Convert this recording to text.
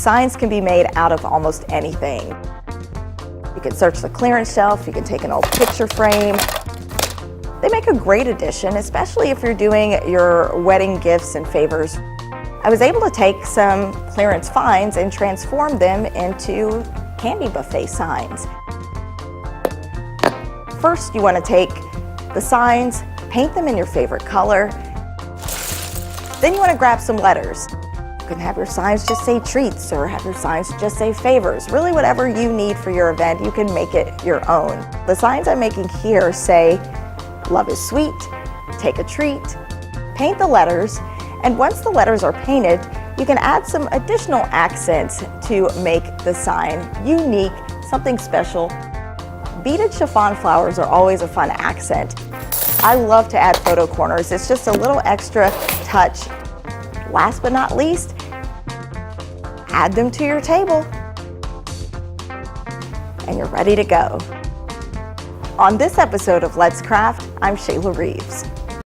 Signs can be made out of almost anything. You can search the clearance shelf, you can take an old picture frame. They make a great addition, especially if you're doing your wedding gifts and favors. I was able to take some clearance finds and transform them into candy buffet signs. First, you want to take the signs, paint them in your favorite color. Then you want to grab some letters. You can have your signs just say treats or have your signs just say favors. Really whatever you need for your event, you can make it your own. The signs I'm making here say, love is sweet, take a treat, paint the letters, and once the letters are painted, you can add some additional accents to make the sign unique, something special. Beaded chiffon flowers are always a fun accent. I love to add photo corners. It's just a little extra touch. Last but not least, add them to your table and you're ready to go. On this episode of Let's Craft, I'm Shayla Reaves.